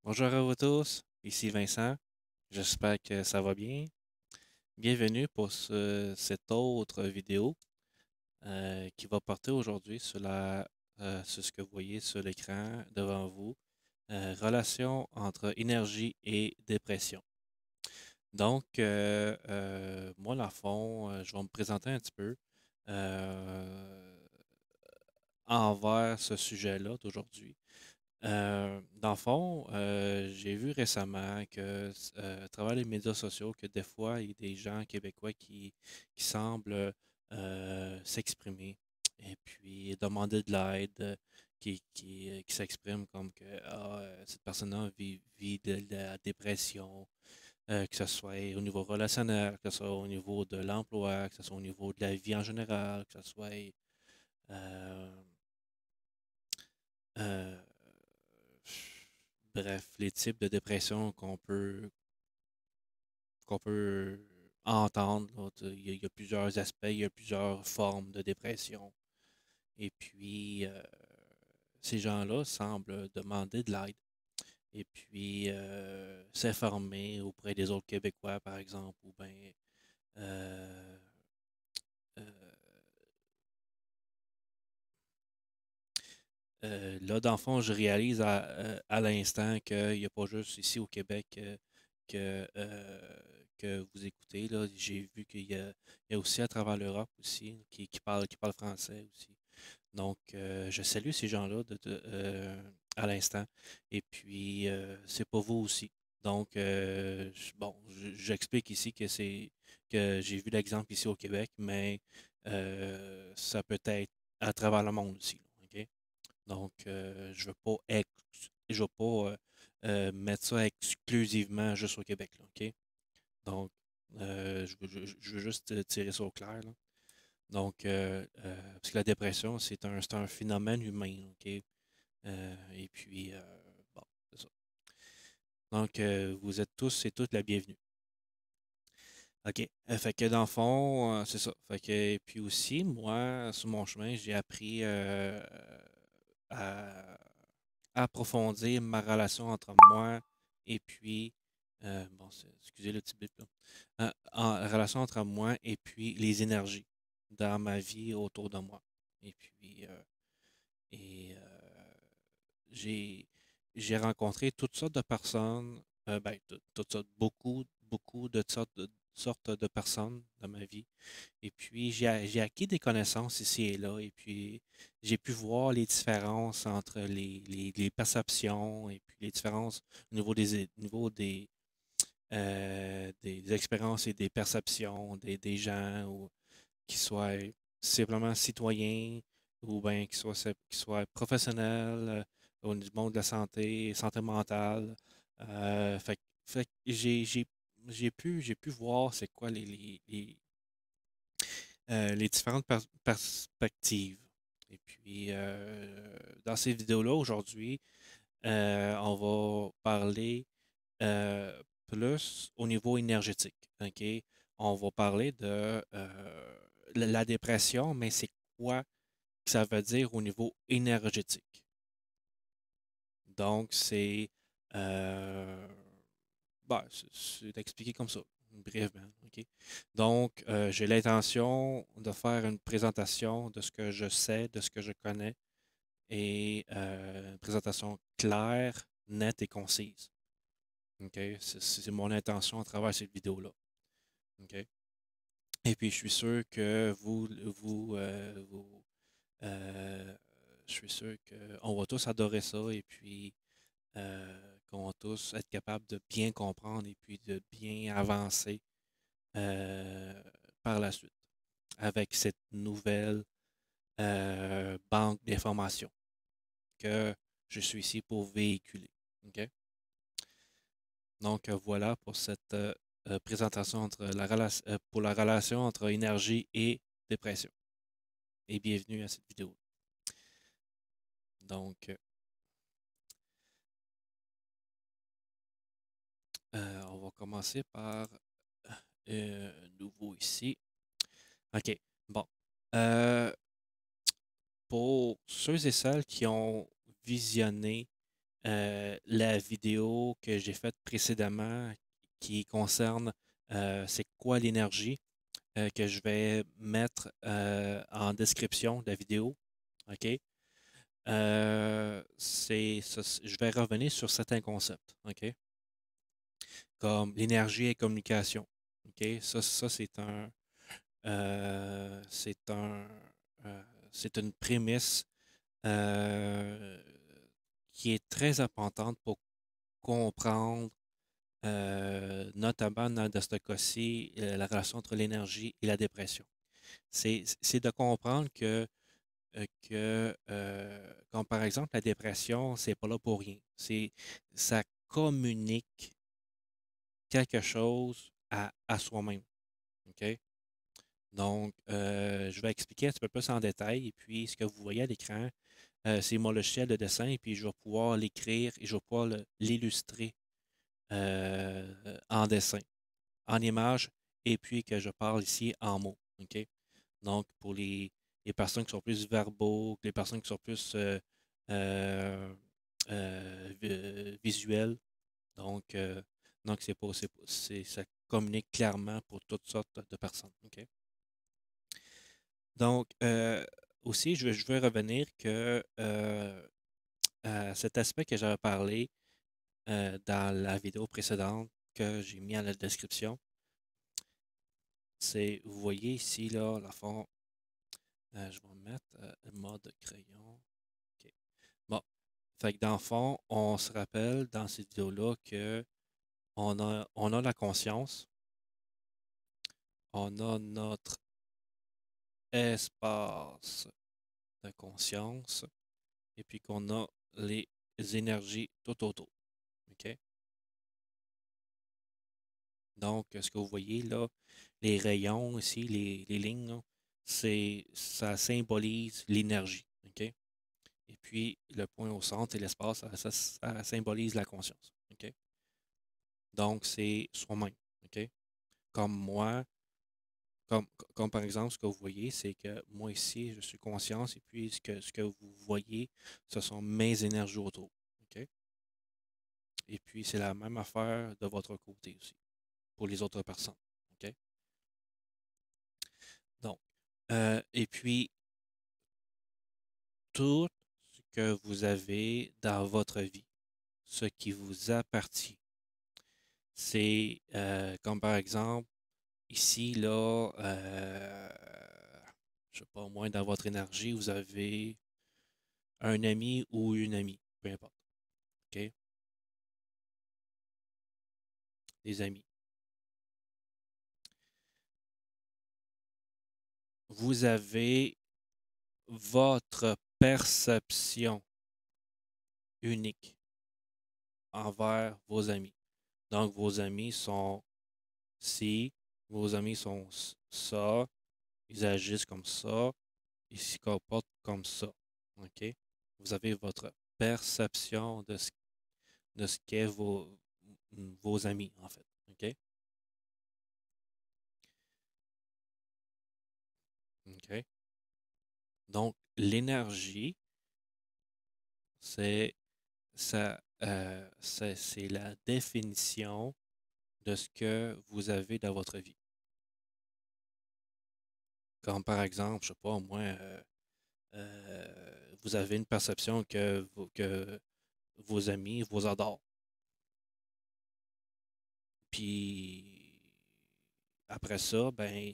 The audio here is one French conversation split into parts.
Bonjour à vous tous, ici Vincent. J'espère que ça va bien. Bienvenue pour cette autre vidéo qui va porter aujourd'hui sur ce que vous voyez sur l'écran devant vous, relation entre énergie et dépression. Donc, moi, dans le fond, je vais me présenter un petit peu euh, envers ce sujet-là d'aujourd'hui. Dans le fond, j'ai vu récemment que, à travers les médias sociaux, que des fois, il y a des gens québécois qui semblent s'exprimer et puis demander de l'aide, qui s'expriment comme que cette personne-là vit de la dépression, que ce soit au niveau relationnel, que ce soit au niveau de l'emploi, que ce soit au niveau de la vie en général, que ce soit euh, euh, bref, les types de dépression qu'on peut entendre, là. Il y a plusieurs aspects, il y a plusieurs formes de dépression. Et puis, ces gens-là semblent demander de l'aide. Et puis, s'informer auprès des autres Québécois, par exemple, ou bien euh, euh, là, dans le fond, je réalise à l'instant qu'il n'y a pas juste ici au Québec que, euh, que vous écoutez. Là. J'ai vu qu'il y a aussi à travers l'Europe aussi qui parlent français aussi. Donc, je salue ces gens-là à l'instant. Et puis, c'est pour vous aussi. Donc, bon, j'explique ici que j'ai vu l'exemple ici au Québec, mais ça peut être à travers le monde aussi. Là, OK? Donc, je veux pas mettre ça exclusivement juste au Québec, là, OK? Donc, je veux juste tirer ça au clair, là. Donc, parce que la dépression, c'est un phénomène humain, OK? Et puis, bon, c'est ça. Donc, vous êtes tous et toutes la bienvenue. OK. Fait que dans le fond, c'est ça. Fait que, et puis aussi, moi, sur mon chemin, j'ai appris à approfondir ma relation entre moi et puis, bon, excusez le petit bip là. Relation entre moi et puis les énergies dans ma vie autour de moi. Et puis, j'ai, j'ai rencontré toutes sortes de personnes, ben, toutes sortes, beaucoup de sortes de personnes dans ma vie. Et puis, j'ai acquis des connaissances ici et là. Et puis, j'ai pu voir les différences entre les perceptions et puis les différences au niveau des expériences et des perceptions des gens, ou qui soient simplement citoyens ou bien qui soient professionnels au monde de la santé mentale. Fait que j'ai pu voir c'est quoi les différentes perspectives. Et puis, dans ces vidéos-là, aujourd'hui, on va parler plus au niveau énergétique. OK? On va parler de la dépression, mais c'est quoi que ça veut dire au niveau énergétique. Donc, euh, c'est expliqué comme ça, brièvement. OK? Donc, j'ai l'intention de faire une présentation de ce que je sais, de ce que je connais, et une présentation claire, nette et concise. OK? C'est mon intention à travers cette vidéo-là. OK? Et puis, je suis sûr que euh, je suis sûr qu'on va tous adorer ça et puis qu'on va tous être capables de bien comprendre et puis de bien avancer euh, par la suite avec cette nouvelle banque d'informations que je suis ici pour véhiculer. OK? Donc, voilà pour cette présentation pour la relation entre énergie et dépression. Et bienvenue à cette vidéo. Donc, on va commencer par nouveau ici. OK. Bon. Euh, pour ceux et celles qui ont visionné la vidéo que j'ai faite précédemment qui concerne c'est quoi l'énergie que je vais mettre en description de la vidéo. OK? Je vais revenir sur certains concepts. OK? Comme l'énergie et communication. OK? Ça c'est euh, c'est une prémisse euh, qui est très importante pour comprendre, notamment dans ce cas-ci, la relation entre l'énergie et la dépression. C'est de comprendre comme par exemple la dépression, c'est pas là pour rien. Ça communique quelque chose à soi-même. OK? Donc, je vais expliquer un petit peu plus en détail. Et puis, ce que vous voyez à l'écran, c'est mon logiciel de dessin. Et puis, je vais pouvoir l'écrire et je vais pouvoir l'illustrer en dessin, en image, et puis que je parle ici en mots. OK? Donc, pour les personnes qui sont plus verbaux, les personnes qui sont plus euh, visuelles, donc, ça communique clairement pour toutes sortes de personnes. OK? Donc, aussi, je veux revenir que à cet aspect que j'avais parlé dans la vidéo précédente que j'ai mis à la description, c'est, vous voyez ici, là, la fond, je vais mettre mode crayon. OK. Bon, fait que dans le fond, on se rappelle dans cette vidéo-là que on a la conscience, on a notre espace de conscience, et puis qu'on a les énergies tout autour. OK? Donc, ce que vous voyez là, les rayons ici, les lignes, là, ça symbolise l'énergie. OK? Et puis, le point au centre et l'espace, ça symbolise la conscience. OK? Donc, c'est soi-même. OK? Comme moi, comme, comme par exemple, ce que vous voyez, c'est que moi ici, je suis conscience, et puis ce que vous voyez, ce sont mes énergies autour. OK? Et puis, c'est la même affaire de votre côté aussi, pour les autres personnes. OK? Donc, et puis, tout ce que vous avez dans votre vie, ce qui vous appartient, c'est comme par exemple, ici, là, je sais pas, au moins dans votre énergie, vous avez un ami ou une amie, peu importe. OK? Des amis. Vous avez votre perception unique envers vos amis. Donc, vos amis sont ci, vos amis sont ça, ils agissent comme ça, ils se comportent comme ça. OK? Vous avez votre perception de ce qu'est vos amis, en fait. OK? OK? Donc, l'énergie, c'est c'est la définition de ce que vous avez dans votre vie. Comme par exemple, je sais pas, moi, vous avez une perception que vos amis vous adorent. Puis après ça, ben,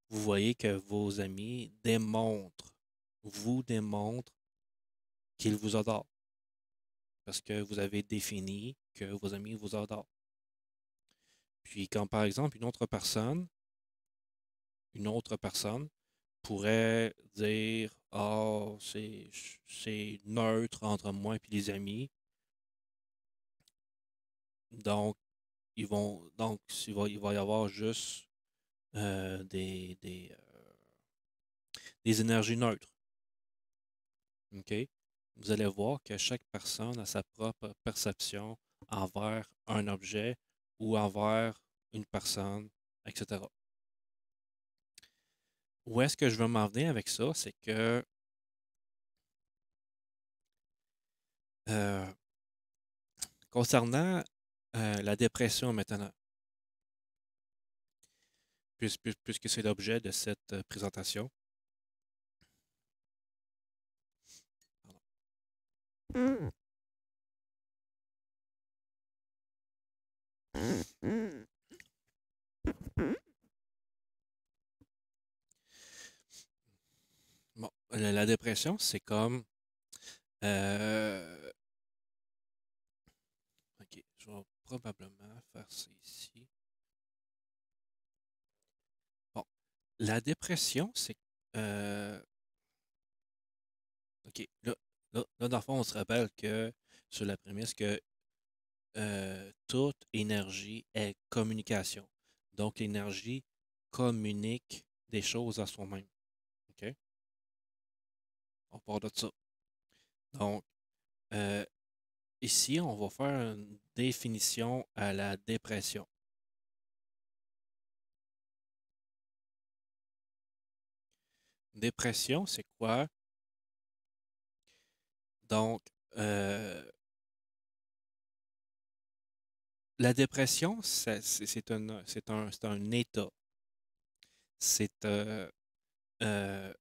vous voyez que vos amis vous démontrent qu'ils vous adorent. Parce que vous avez défini que vos amis vous adorent. Puis quand par exemple une autre personne pourrait dire oh, c'est neutre entre moi et les amis. Donc, il va y avoir juste des énergies neutres. OK? Vous allez voir que chaque personne a sa propre perception envers un objet ou envers une personne, etc. Où est-ce que je veux m'en venir avec ça? C'est que euh, Concernant la dépression maintenant, puisque c'est l'objet de cette présentation. Bon, la dépression, c'est comme... ok, je vais probablement faire ça ici. Bon, la dépression, c'est... ok, là, dans le fond, on se rappelle que sur la prémisse que toute énergie est communication. Donc, l'énergie communique des choses à soi-même. OK? On part de ça. Donc, euh, ici, on va faire une définition à la dépression. Dépression, c'est quoi? Donc, euh, la dépression, c'est un état. C'est euh, euh,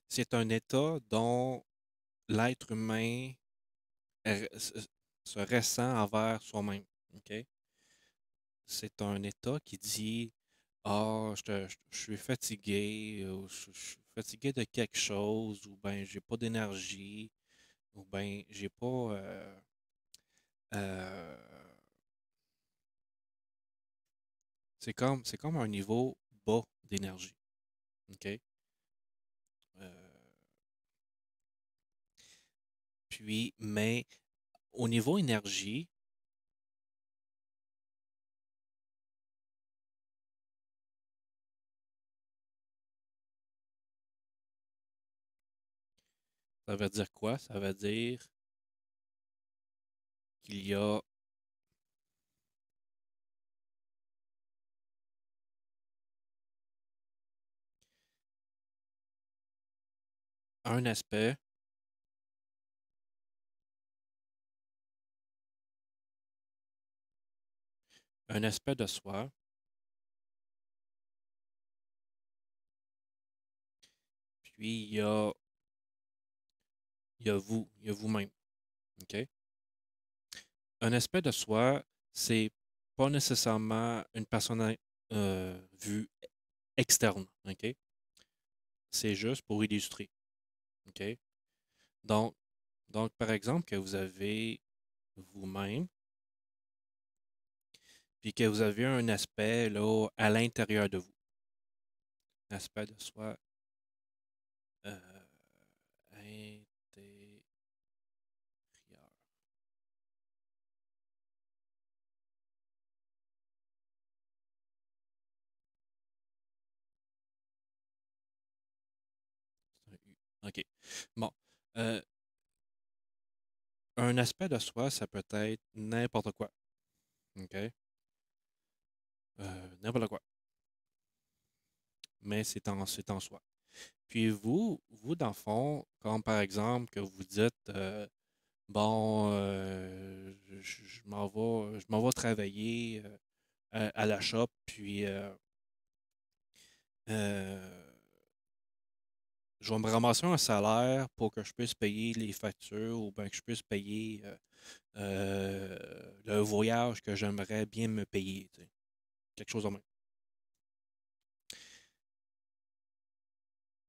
c'est un état dont l'être humain se ressent envers soi-même. OK? C'est un état qui dit ah, je suis fatigué, ou je suis fatigué de quelque chose, ou ben j'ai pas d'énergie, ou ben j'ai pas euh, c'est comme un niveau bas d'énergie. OK? Euh, Puis, mais au niveau énergie, ça veut dire quoi? Ça veut dire qu'il y a un aspect, un aspect de soi, puis il y a vous-même. OK? Un aspect de soi, c'est pas nécessairement une personne vue externe. OK? C'est juste pour illustrer. OK? Donc, par exemple, que vous avez vous-même, puis que vous avez un aspect là, à l'intérieur de vous. Un aspect de soi intérieur. C'est un U. OK. Bon. Euh, un aspect de soi, ça peut être n'importe quoi. OK? N'importe quoi. Mais c'est en soi. Puis vous, dans le fond, comme par exemple que vous dites, bon, je m'en vais travailler à la shop, puis euh, je vais me ramasser un salaire pour que je puisse payer les factures ou bien que je puisse payer le voyage que j'aimerais bien me payer, tu sais. Quelque chose de même.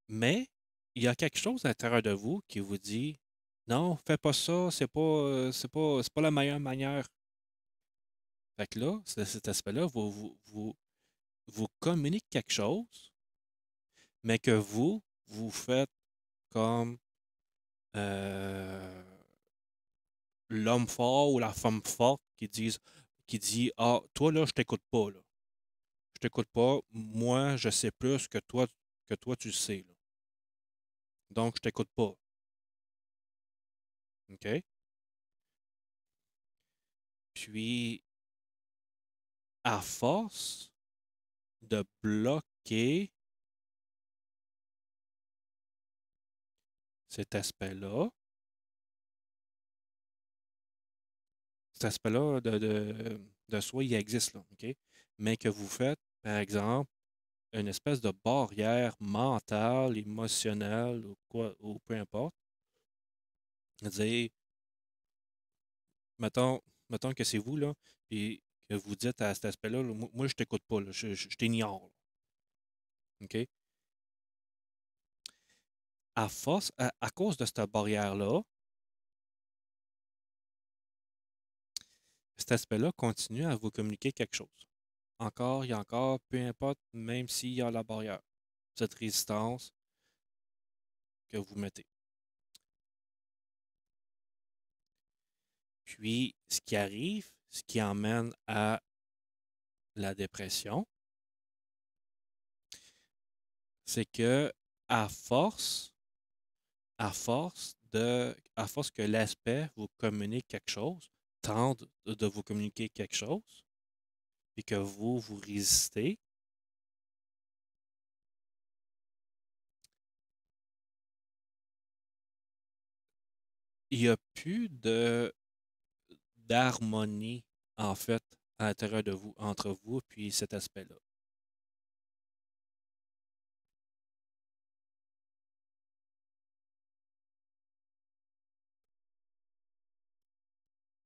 Mais il y a quelque chose à l'intérieur de vous qui vous dit non, fais pas ça, c'est pas la meilleure manière. Fait que là, cet aspect-là vous communique quelque chose, mais que vous faites comme euh, l'homme fort ou la femme forte qui dit ah, toi là, je t'écoute pas, là. Je t'écoute pas, moi, je sais plus que toi tu sais, là. Donc, je t'écoute pas. OK? Puis, à force de bloquer cet aspect-là, cet aspect-là de soi, il existe, là, OK? Mais que vous faites, par exemple, une espèce de barrière mentale, émotionnelle ou quoi, ou peu importe. Dire, mettons, mettons que c'est vous, là, puis que vous dites à cet aspect-là, là, moi, je t'écoute pas, là, je t'ignore, là, OK? À force, à cause de cette barrière-là, cet aspect-là continue à vous communiquer quelque chose. Encore et encore, peu importe, même s'il y a la barrière, cette résistance que vous mettez. Puis, ce qui arrive, ce qui emmène à la dépression, c'est que à force, à force que l'aspect vous communique quelque chose, tente de vous communiquer quelque chose, et que vous résistez, il n'y a plus d'harmonie, en fait, à l'intérieur de vous, entre vous, puis cet aspect-là.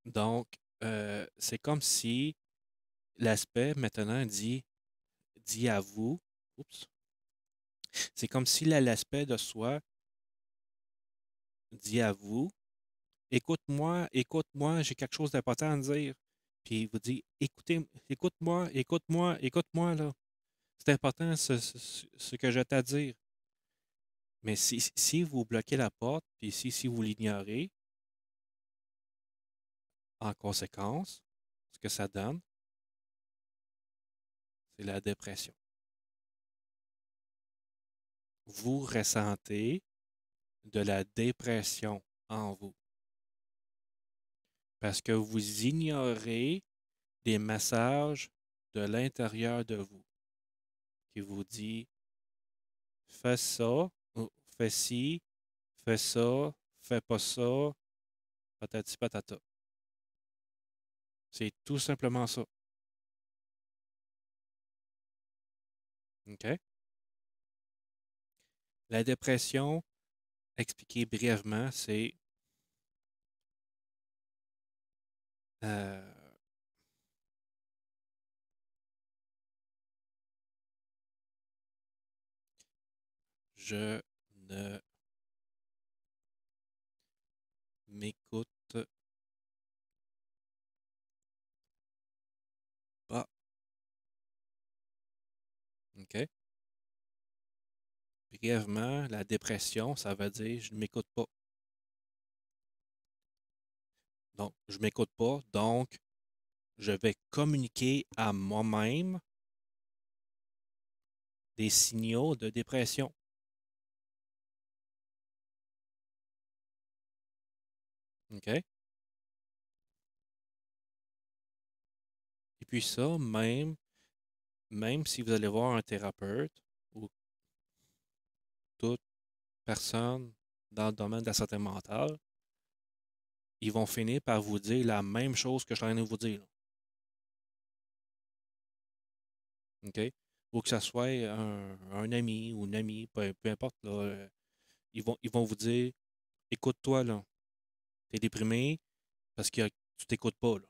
Donc, c'est comme si l'aspect maintenant dit à vous, oups, c'est comme si l'aspect de soi dit à vous, écoute-moi, j'ai quelque chose d'important à dire. Puis il vous dit, écoute-moi, là. C'est important ce que j'ai à dire. Mais si vous bloquez la porte, puis si vous l'ignorez, en conséquence, ce que ça donne, c'est la dépression. Vous ressentez de la dépression en vous parce que vous ignorez des messages de l'intérieur de vous qui vous dit fais ça, ou fais ci, fais ça, fais pas ça, patati patata. C'est tout simplement ça. OK? La dépression, expliqué brièvement, c'est euh, je ne m'écoute pas. OK? Brièvement, la dépression, ça veut dire je ne m'écoute pas. Donc, je ne m'écoute pas, donc je vais communiquer à moi-même des signaux de dépression. OK? Et puis ça, même si vous allez voir un thérapeute ou toute personne dans le domaine de la santé mentale, ils vont finir par vous dire la même chose que je suis en train de vous dire. OK? Ou que ce soit un ami ou une amie, peu importe, là, ils vont vous dire écoute-toi, là, t'es déprimé parce que tu t'écoutes pas, là.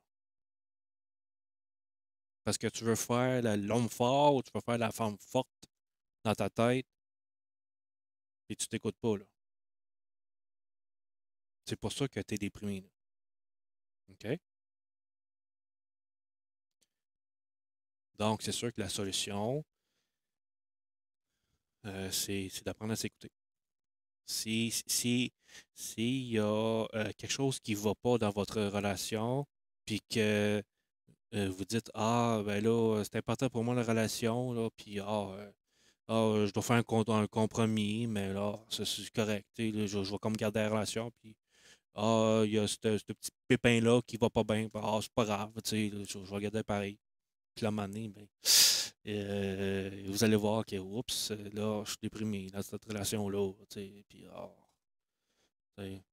Parce que tu veux faire l'homme fort ou tu veux faire la femme forte dans ta tête et tu t'écoutes pas, là. C'est pour ça que tu es déprimé, là. OK? Donc, c'est sûr que la solution, c'est d'apprendre à s'écouter. S'il y a quelque chose qui ne va pas dans votre relation, puis que vous dites, ah, ben là, c'est important pour moi la relation, là, puis je dois faire un compromis, mais là, c'est correct, tu sais, là, je vais comme garder la relation, puis il y a ce petit pépin-là qui va pas bien, c'est pas grave, tu sais, là, je vais garder pareil. Puis là, à un moment donné, ben, vous allez voir que, oups, là, je suis déprimé dans cette relation-là, tu sais, puis tu sais,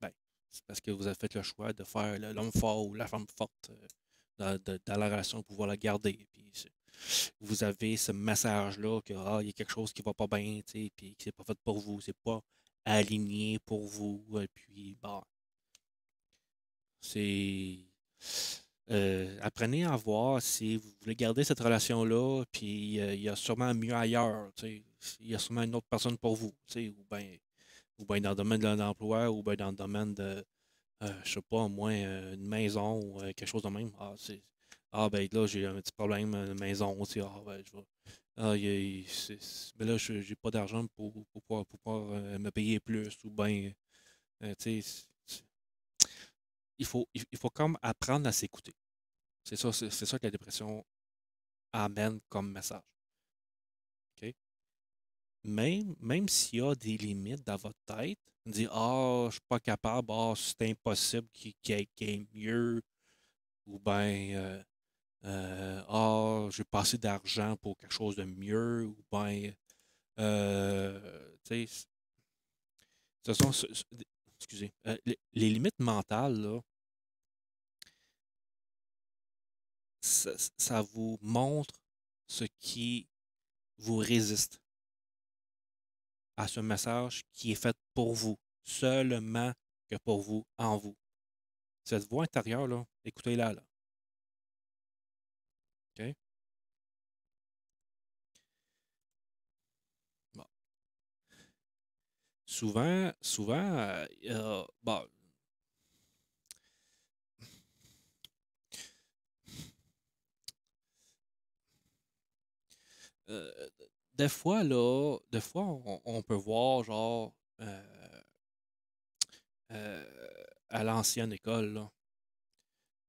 ben, c'est parce que vous avez fait le choix de faire l'homme fort ou la femme forte dans la relation pour pouvoir la garder. Puis vous avez ce message-là que il y a quelque chose qui va pas bien, tu sais, puis que c'est pas fait pour vous, c'est pas aligné pour vous. Et puis, bon, c'est. Apprenez à voir si vous voulez garder cette relation-là, puis il y a sûrement mieux ailleurs, tu sais. Il y a sûrement une autre personne pour vous, tu sais, ou bien dans le domaine de l'emploi, ou bien dans le domaine de, je sais pas, au moins une maison ou quelque chose de même. Ben là, j'ai un petit problème, une maison, tu sais, ben, je vais. Mais là, j'ai pas d'argent pour pouvoir me payer plus, ou bien, tu sais, il faut comme apprendre à s'écouter. C'est ça que la dépression amène comme message. OK? Même s'il y a des limites dans votre tête, dire ah, je suis pas capable, ah, c'est impossible qu'il y ait mieux, ou bien ah, j'ai pas assez d'argent pour quelque chose de mieux, ou bien tu sais, ce sont, excusez, les limites mentales, là, ça vous montre ce qui vous résiste à ce message qui est fait pour vous, seulement que pour vous, en vous. Cette voix intérieure, là, écoutez-la, là. OK? Bon. Souvent, bon, euh, des fois, on peut voir, genre, à l'ancienne école, là.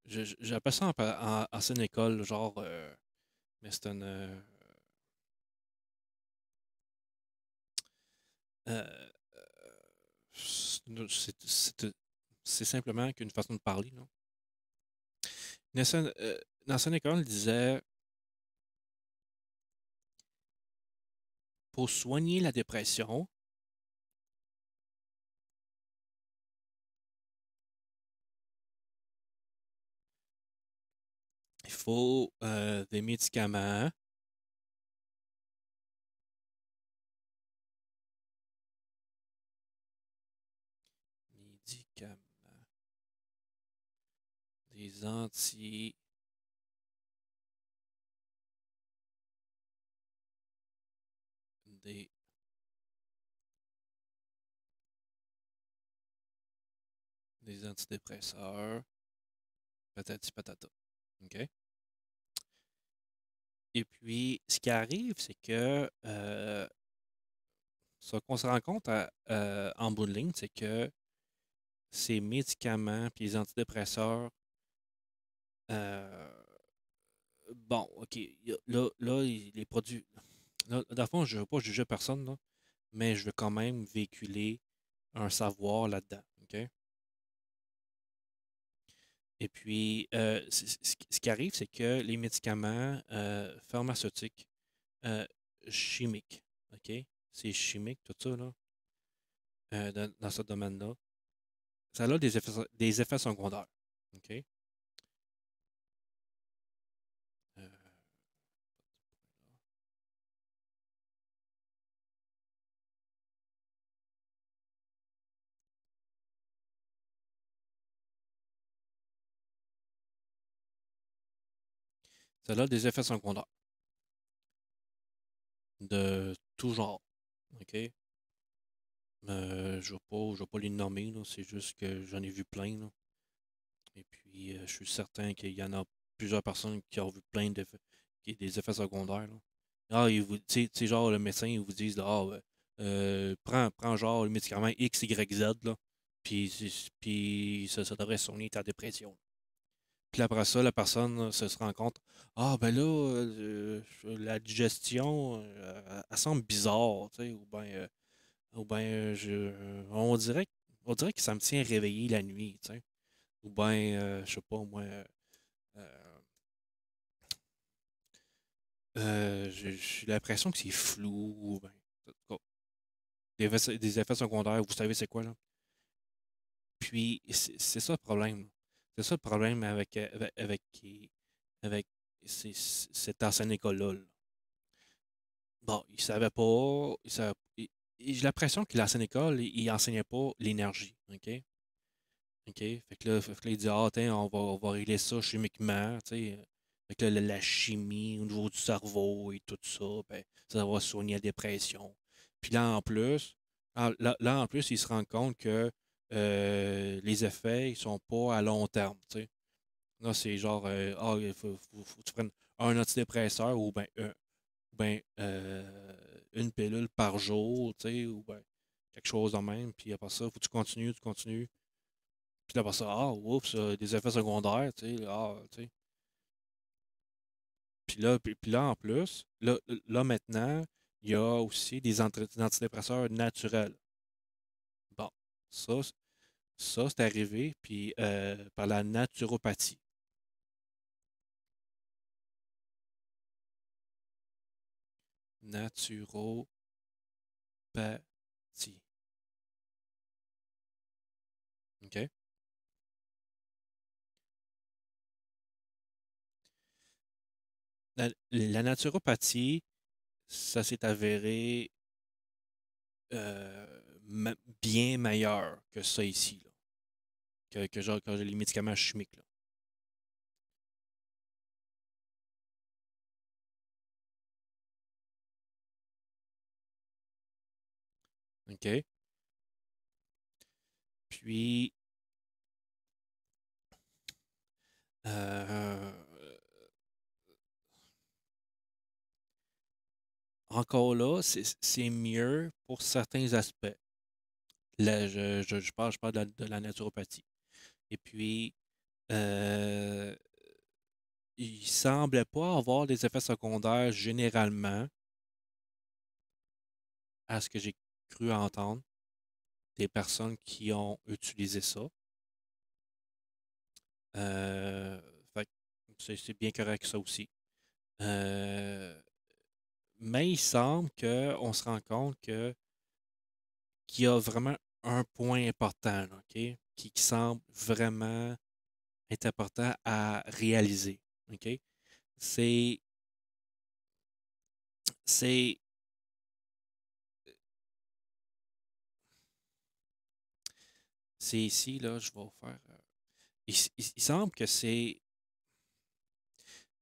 J'appelle ça en ancienne école, genre, mais euh, c'est simplement qu'une façon de parler, là. Une ancienne école disait, pour soigner la dépression, il faut des médicaments, médicaments, des des, des antidépresseurs, patati patata. OK? Et puis, ce qui arrive, c'est que ce qu'on se rend compte en bout de ligne, c'est que ces médicaments puis les antidépresseurs, euh, bon, OK, les produits. Là, dans le fond, je ne veux pas juger personne, là, mais je veux quand même véhiculer un savoir là-dedans. OK? Et puis, ce qui arrive, c'est que les médicaments pharmaceutiques, euh, chimiques, OK? C'est chimique, tout ça, là, dans ce domaine-là. Ça a des effets secondaires. OK? Euh, Ça a des effets secondaires de tout genre. OK? Je vais pas les nommer, là, c'est juste que j'en ai vu plein, là. Et puis, je suis certain qu'il y en a plusieurs personnes qui ont vu plein des effets secondaires, là. Ah, tu sais, genre, le médecin, il vous dit, ah, ouais, prends genre le médicament X, Y, Z, là, puis ça devrait soigner ta dépression. Puis après ça, la personne se rend compte, ah, ben là, la digestion, elle semble bizarre, tu sais, ou ben on dirait que ça me tient réveillé la nuit, tu sais. Ou bien, je sais pas, moi, euh, j'ai l'impression que c'est flou, ou ben, en tout cas, des effets secondaires, vous savez c'est quoi, là? Puis, c'est ça le problème. C'est ça le problème avec cette ancienne école-là. Là. Bon, il savait pas. J'ai l'impression que l'ancienne école, il enseignait pas l'énergie. OK? OK? Fait que là, il dit, ah, tiens, on va régler ça chimiquement, tu sais. Fait que là, la chimie au niveau du cerveau et tout ça, ben, ça va soigner la dépression. Puis là, en plus, en plus, il se rend compte que les effets, ils sont pas à long terme, tu sais. Là, c'est genre, ah, faut que tu prennes un antidépresseur ou ben une pilule par jour, tu sais, ou ben quelque chose de même. Puis après ça, faut que tu continues. Puis là, après ça, ah, oups, des effets secondaires, tu sais, ah, tu sais. Puis là, en plus, là, maintenant, il y a aussi des antidépresseurs naturels. Bon, ça, ça c'est arrivé, puis par la naturopathie. Naturopathie. OK? La naturopathie, ça s'est avéré bien meilleur que ça ici, là, genre, que les médicaments chimiques. Là. OK? Puis, euh, encore là, c'est mieux pour certains aspects. Là, je parle de la naturopathie. Et puis, euh, il semblait pas avoir des effets secondaires généralement, à ce que j'ai cru entendre, des personnes qui ont utilisé ça. Euh, fait que c'est bien correct ça aussi. Euh, mais il semble qu'on se rend compte qu'il y a vraiment un point important, là, OK? Qui semble vraiment être important à réaliser. OK? C'est, c'est, c'est ici, là, je vais vous faire. Il semble que c'est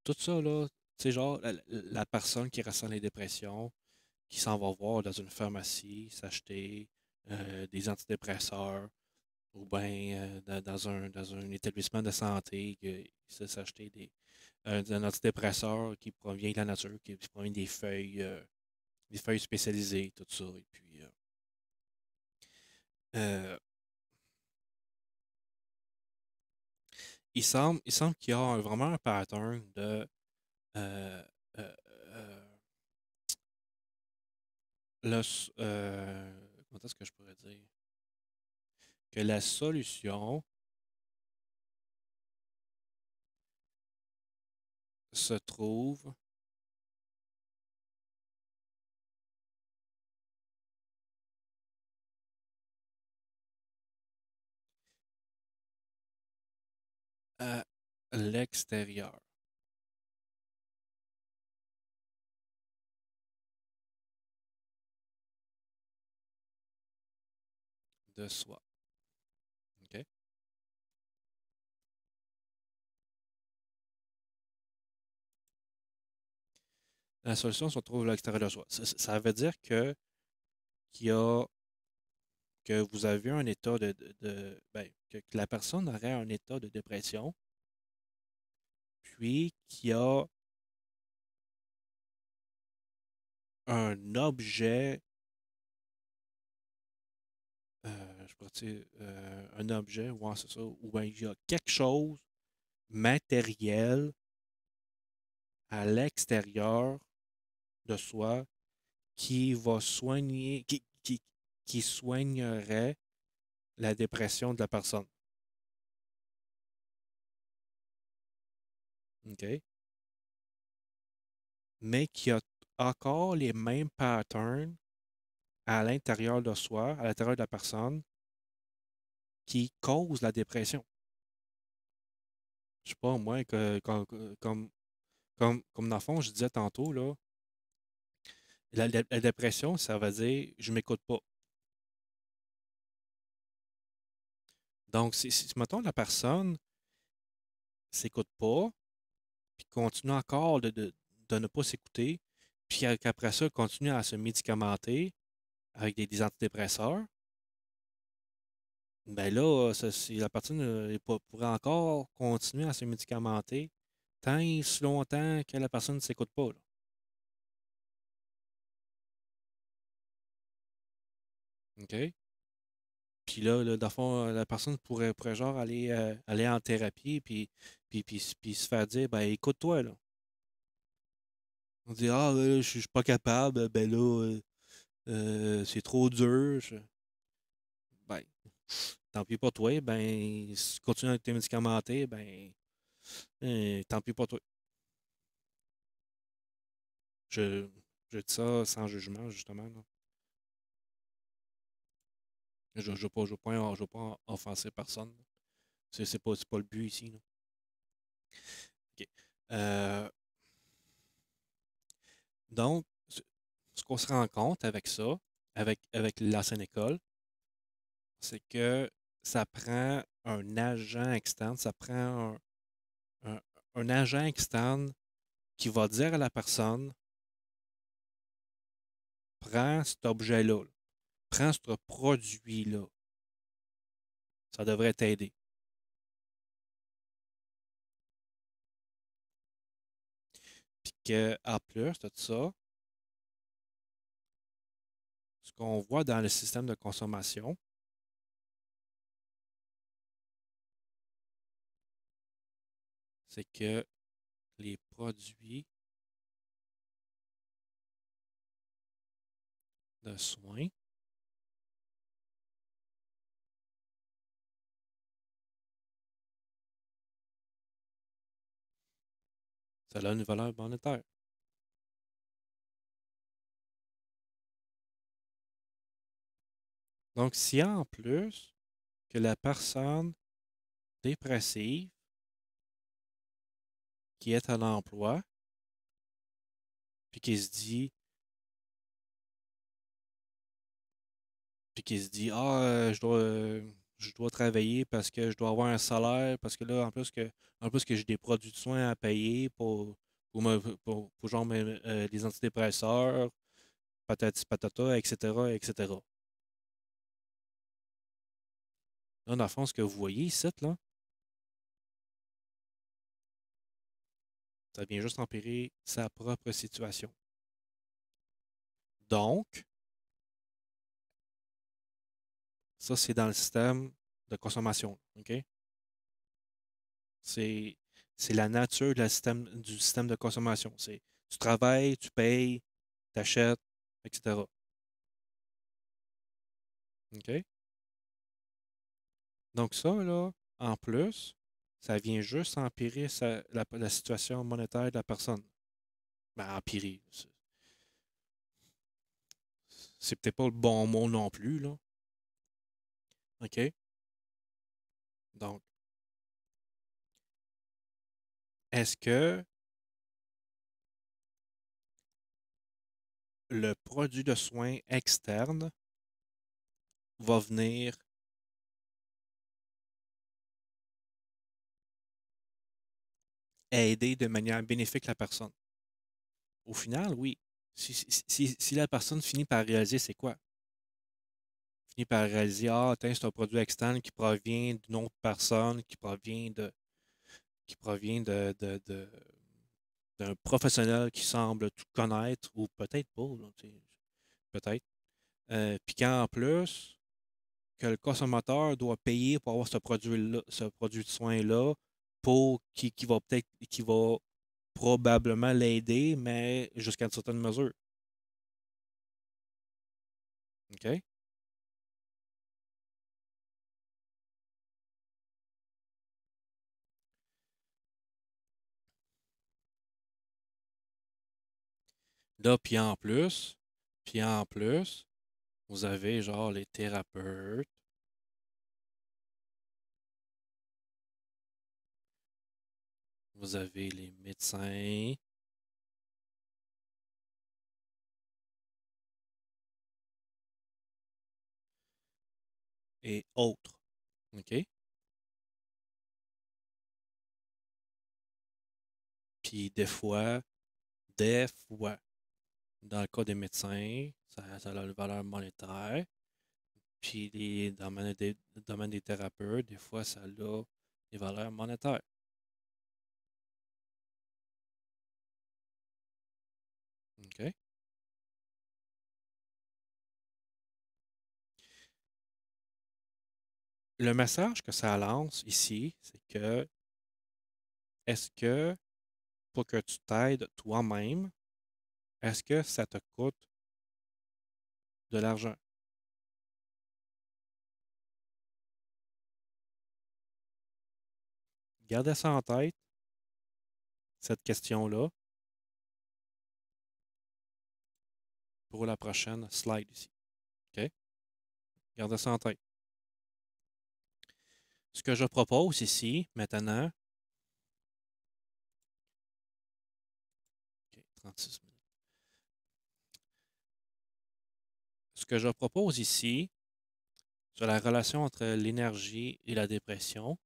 tout ça, là, tu sais, genre, la personne qui ressent les dépressions, qui s'en va voir dans une pharmacie, s'acheter des antidépresseurs, ou bien dans un établissement de santé, que s'acheter un antidépresseur qui provient de la nature, qui provient des feuilles spécialisées, tout ça. Et puis, euh, il semble qu'il y a vraiment un pattern de euh, euh, euh, comment est-ce que je pourrais dire? Que la solution se trouve à l'extérieur de soi. OK? La solution se trouve à l'extérieur de soi. Ça veut dire qu'il y a que vous avez un état ben, que la personne aurait un état de dépression, puis qu'il y a un objet, je pourrais dire, un objet, ouais, c'est ça, ou bien il y a quelque chose matériel à l'extérieur de soi qui va soigner, qui soignerait la dépression de la personne. OK? Mais qui a encore les mêmes patterns à l'intérieur de soi, à l'intérieur de la personne, qui causent la dépression. Je sais pas, moi, comme dans le fond, je disais tantôt, là, la dépression, ça veut dire je m'écoute pas. Donc, si mettons, la personne s'écoute pas, puis continue encore de ne pas s'écouter, puis qu'après ça, continue à se médicamenter avec des antidépresseurs, ben là, si la personne pourrait encore continuer à se médicamenter tant et si longtemps que la personne ne s'écoute pas, là. OK? Puis là, dans le fond, la personne pourrait genre aller en thérapie puis se faire dire, ben écoute-toi, là. On dit, ah, je suis pas capable, ben là, c'est trop dur. Ben, tant pis pour toi, ben, si tu continues avec tes médicamentés, ben, tant pis pour toi. Je, je dis ça sans jugement, justement, là. Je veux pas offenser personne, là. C'est pas le but ici, là. OK. Euh, donc, ce qu'on se rend compte avec ça, avec l'ancienne école, c'est que ça prend un agent externe, ça prend un, un agent externe qui va dire à la personne, prends cet objet-là, prends ce produit-là, ça devrait t'aider. Puis qu'en plus de ça, ce qu'on voit dans le système de consommation, c'est que les produits de soins, ça a une valeur monétaire. Donc, si en plus que la personne dépressive qui est à l'emploi, puis qui se dit, ah, je dois travailler parce que je dois avoir un salaire, parce que là, en plus que j'ai des produits de soins à payer pour genre les antidépresseurs, patati patata, etc., etc. Là, dans le fond, ce que vous voyez ici, là, ça vient juste empirer sa propre situation. Donc, ça, c'est dans le système de consommation. OK? C'est, c'est la nature du système de consommation. C'est tu travailles, tu payes, tu achètes, etc. OK? Donc ça, là, en plus, ça vient juste empirer la situation monétaire de la personne. Ben, empirer. C'est peut-être pas le bon mot non plus, là. OK? Donc, est-ce que le produit de soins externe va venir aider de manière bénéfique la personne? Au final, oui. Si la personne finit par réaliser c'est quoi? Finit par réaliser, ah, attends, c'est un produit externe qui provient d'une autre personne, qui provient d'un professionnel qui semble tout connaître, ou peut-être pas, là, tu sais, peut-être. Puis qu'en plus, que le consommateur doit payer pour avoir ce produit de soin-là, qui va probablement l'aider, mais jusqu'à une certaine mesure. OK? Là, puis en plus, vous avez genre les thérapeutes, vous avez les médecins, et autres. OK? Puis des fois, dans le cas des médecins, ça a une valeur monétaire. Puis domaines des thérapeutes, des fois, ça a des valeurs monétaires. OK? Le message que ça lance ici, c'est que est-ce que pour que tu t'aides toi-même, est-ce que ça te coûte de l'argent? Gardez ça en tête, cette question-là, pour la prochaine slide ici. OK? Gardez ça en tête. Ce que je propose ici, maintenant, OK, 36 minutes. Ce que je propose ici, sur la relation entre l'énergie et la dépression,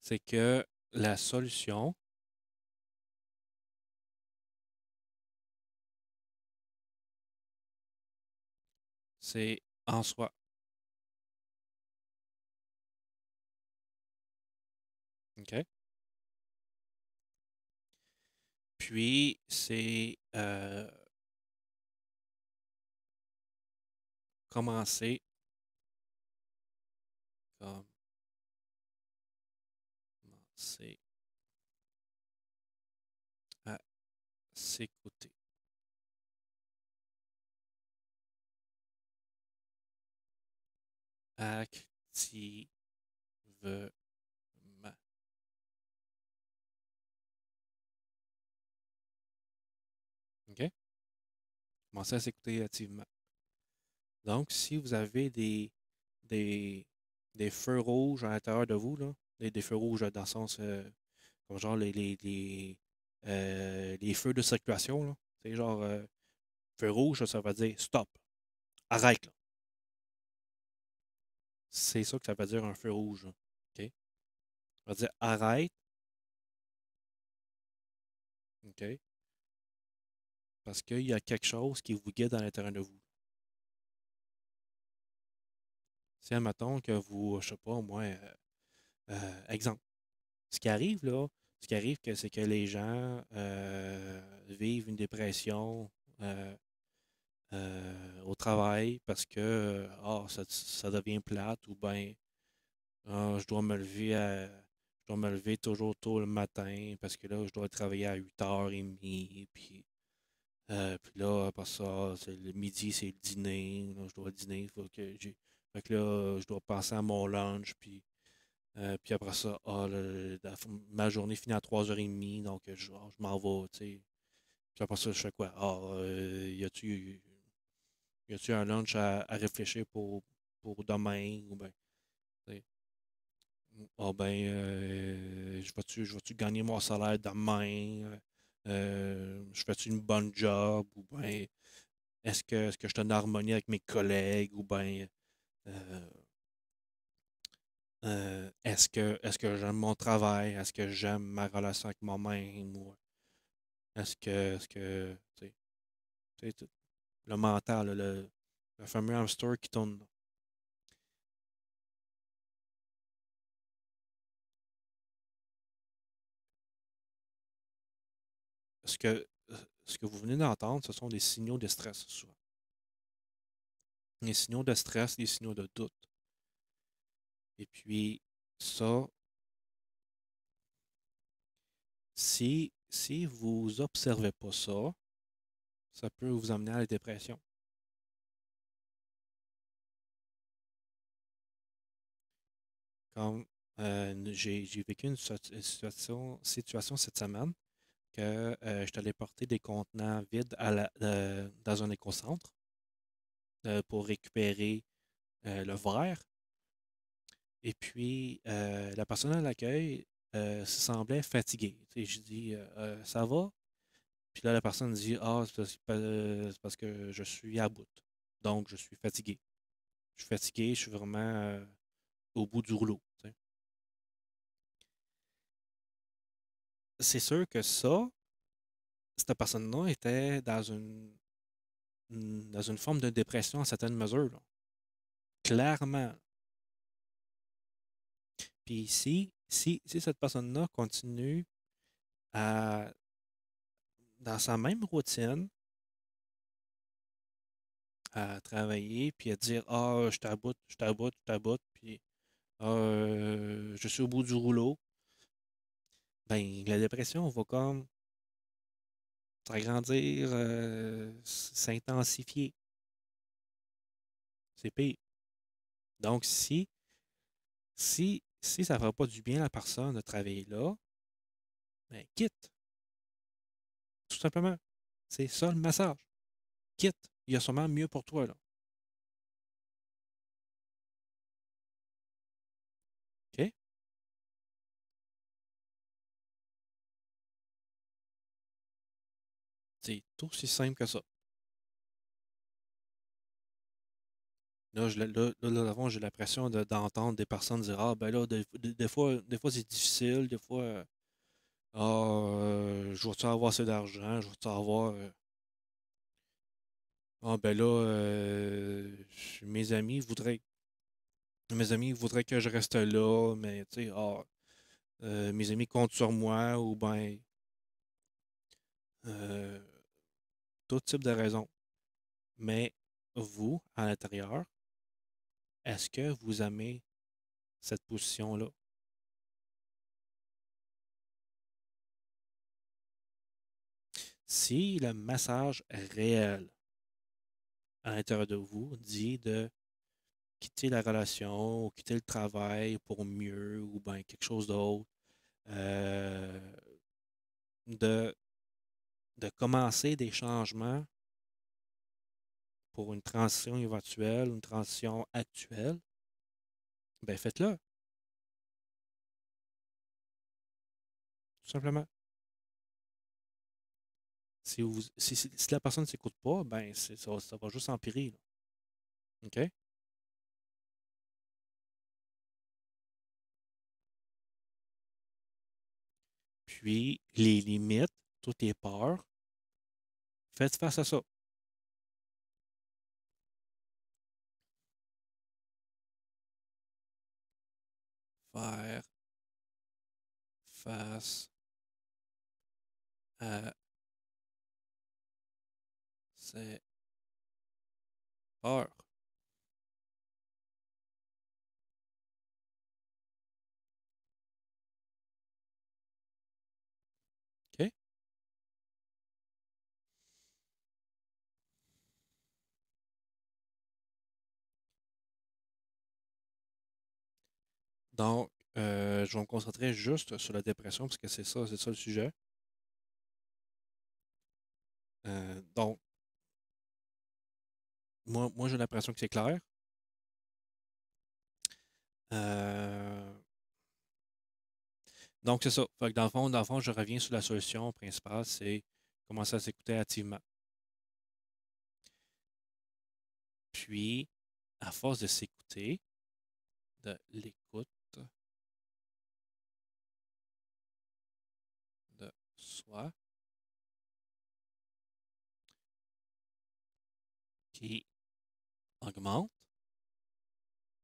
c'est que la solution, c'est en soi. OK? Puis, c'est commencer, commencer à s'écouter. Activement. OK? Commencez à s'écouter activement. Donc, si vous avez des, des feux rouges à l'intérieur de vous, là, des feux rouges dans le sens, comme genre les feux de circulation, là, c'est genre, feu rouge, ça veut dire stop, arrête, là. C'est ça que ça veut dire un feu rouge, là. OK? Ça veut dire arrête, OK? Parce qu'il y a quelque chose qui vous guide à l'intérieur de vous. Si, admettons que vous, je sais pas, moi, exemple, ce qui arrive là, ce qui arrive, c'est que les gens vivent une dépression au travail parce que ça devient plate ou bien je dois me lever toujours tôt le matin parce que là, je dois travailler à 8h30. Puis là, après ça, c'est le midi, c'est le dîner. Là, je dois dîner. Fait que là, je dois penser à mon lunch. Puis après ça, ma journée finit à 3h30, donc je m'en vais, tu sais. Puis après ça, je fais quoi? Y a-tu un lunch à réfléchir pour demain? Ou ben, tu sais, je vais-tu gagner mon salaire demain? Je fais-tu une bonne job? Ou ben, est-ce que je suis en harmonie avec mes collègues? Ou ben, euh, est-ce que j'aime mon travail? Est-ce que j'aime ma relation avec moi-même? Ou tu sais, le mental, là, le fameux hamster qui tourne. Ce que, ce que vous venez d'entendre, ce sont des signaux de stress, souvent. Des signaux de stress, des signaux de doute. Et puis, ça, si vous observez pas ça, ça peut vous amener à la dépression. Comme j'ai vécu une situation cette semaine que je suis allé porter des contenants vides dans un écocentre pour récupérer le verre. Et puis, la personne à l'accueil se semblait fatiguée. Tu sais, je dis, ça va? Puis là, la personne dit, ah, c'est parce que je suis à bout. Donc, je suis fatigué. Je suis fatigué, je suis vraiment au bout du rouleau. Tu sais. C'est sûr que ça, cette personne-là était dans une forme de dépression à certaines mesures, là. Clairement. Puis si cette personne-là continue à, dans sa même routine, à travailler, puis à dire, ah, je t'aboute, je t'aboute, je t'aboute, puis ah, je suis au bout du rouleau, ben la dépression va comme s'agrandir, s'intensifier. C'est pire. Donc, si ça ne fera pas du bien à la personne de travailler là, ben quitte, tout simplement. C'est ça le message. Quitte. Il y a sûrement mieux pour toi, là. OK? C'est aussi simple que ça. Là, avant, j'ai l'impression d'entendre des personnes dire, ah, ben là, des fois c'est difficile, des fois, ah, je vais-tu avoir assez d'argent, je vais-tu avoir, ah, ben là, mes amis voudraient que je reste là, mais, tu sais, ah, mes amis comptent sur moi, ou ben, euh, tout type de raisons. Mais vous, à l'intérieur, est-ce que vous aimez cette position-là? Si le message réel à l'intérieur de vous dit de quitter la relation ou quitter le travail pour mieux ou bien quelque chose d'autre, euh, de, de commencer des changements pour une transition éventuelle, une transition actuelle, ben faites-le, tout simplement. Si la personne ne s'écoute pas, ben ça va juste empirer, là. OK? Puis, les limites, toutes les peurs, faites face à ça. Faire face à ses peurs. OK? Donc, je vais me concentrer juste sur la dépression parce que c'est ça le sujet. Donc, moi j'ai l'impression que c'est clair. Euh, donc, c'est ça. Fait que dans le fond, je reviens sur la solution principale, c'est commencer à s'écouter activement. Puis, à force de s'écouter, de l'écoute de soi, qui augmente,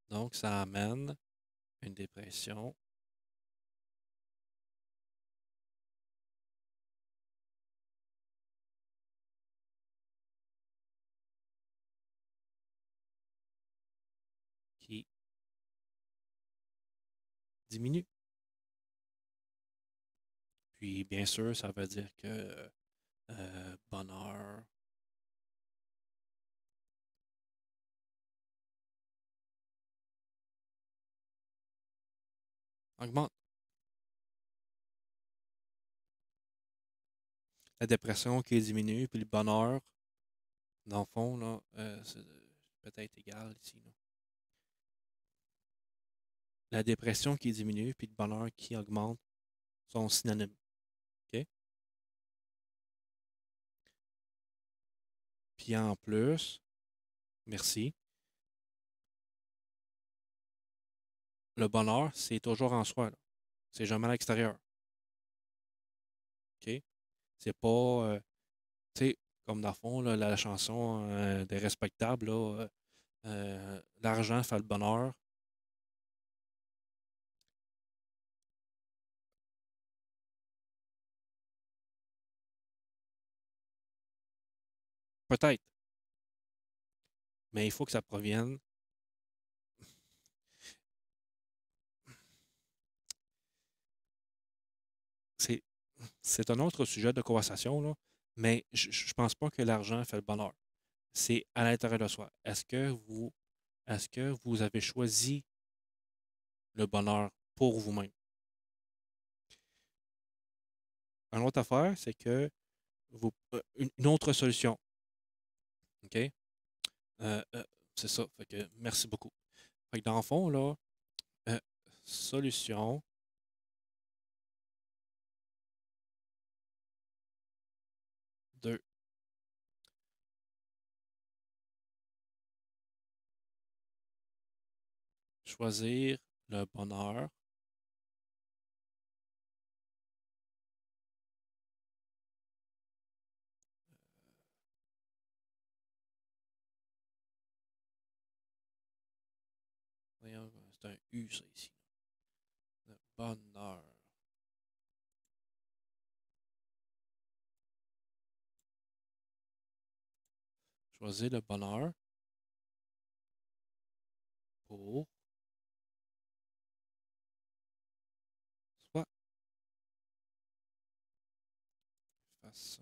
donc ça amène une dépression qui diminue. Puis, bien sûr, ça veut dire que bonheur augmente. La dépression qui diminue, puis le bonheur, dans le fond, là, c'est peut-être égal ici, là. la dépression qui diminue puis le bonheur qui augmente sont synonymes. OK? Puis en plus, merci, le bonheur, c'est toujours en soi, là. C'est jamais à l'extérieur. OK? C'est pas, tu sais, comme dans le fond, là, la chanson des respectables, là, l'argent fait le bonheur. Peut-être, mais il faut que ça provienne. C'est, c'est un autre sujet de conversation, là, mais je pense pas que l'argent fait le bonheur. C'est à l'intérieur de soi. Est-ce que vous avez choisi le bonheur pour vous-même? Une autre affaire, c'est que une autre solution, OK? C'est ça. Fait que merci beaucoup. Fait que dans le fond, là, euh, solution 2. Choisir le bonheur. Voyons, c'est un U, ça, ici. Le bonheur. Choisir le bonheur pour soit face.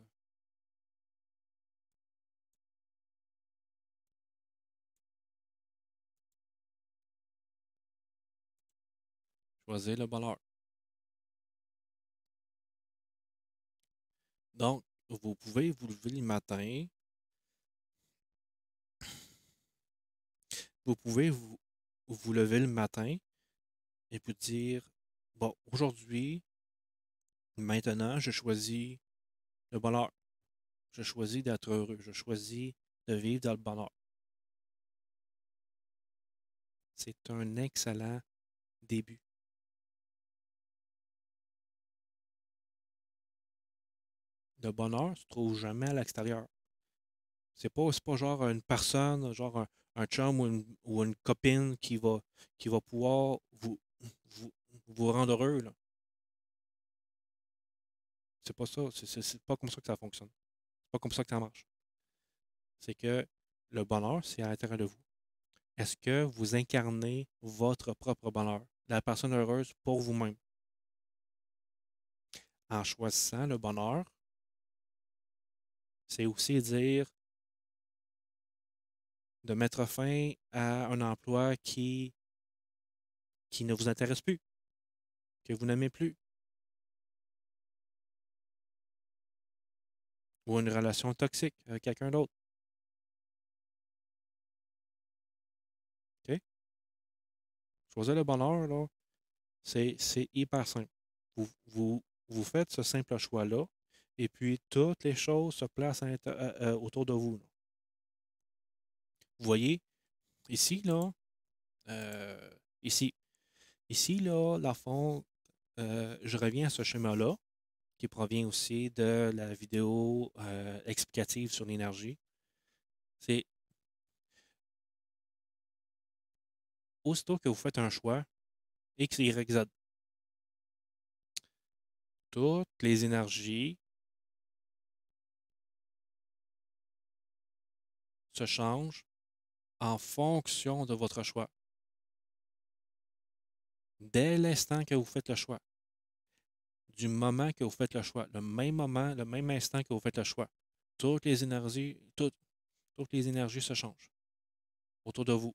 Choisir le bonheur. Donc, vous pouvez vous lever le matin. Vous pouvez vous lever le matin et vous dire, bon, aujourd'hui, maintenant, je choisis le bonheur. Je choisis d'être heureux. Je choisis de vivre dans le bonheur. C'est un excellent début. Le bonheur ne se trouve jamais à l'extérieur. C'est pas genre une personne, genre un chum ou une copine qui va pouvoir vous, vous rendre heureux, là. C'est pas ça. C'est pas comme ça que ça fonctionne. C'est pas comme ça que ça marche. C'est que le bonheur, c'est à l'intérieur de vous. Est-ce que vous incarnez votre propre bonheur, la personne heureuse pour vous-même? En choisissant le bonheur, c'est aussi dire de mettre fin à un emploi qui ne vous intéresse plus, que vous n'aimez plus, ou une relation toxique avec quelqu'un d'autre. OK? Choisir le bonheur, là, c'est hyper simple. Vous faites ce simple choix-là, et puis toutes les choses se placent autour de vous, là. Vous voyez, ici, là, euh, ici, ici, là, dans le fond, je reviens à ce schéma-là, qui provient aussi de la vidéo explicative sur l'énergie. C'est aussitôt que vous faites un choix, X, Y, Z, toutes les énergies se changent en fonction de votre choix. Dès l'instant que vous faites le choix, du moment que vous faites le choix, le même moment, le même instant que vous faites le choix, toutes les énergies se changent autour de vous.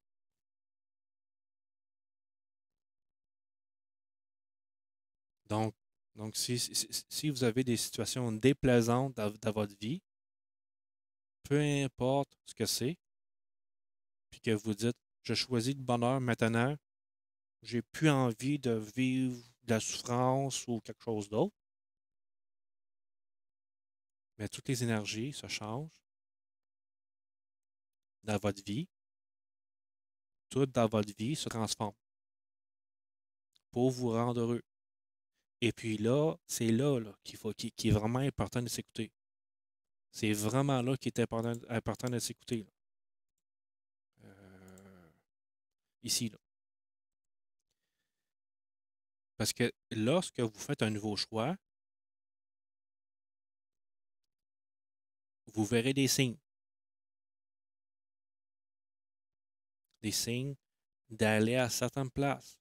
Donc, donc si vous avez des situations déplaisantes dans votre vie, peu importe ce que c'est, puis que vous dites, je choisis le bonheur maintenant, j'ai plus envie de vivre de la souffrance ou quelque chose d'autre. Mais toutes les énergies se changent dans votre vie. Tout dans votre vie se transforme pour vous rendre heureux. Et puis là, c'est là, qui est vraiment important de s'écouter. C'est vraiment là qu'il est important de s'écouter. Ici, là. Parce que lorsque vous faites un nouveau choix, vous verrez des signes. Des signes d'aller à certaines places,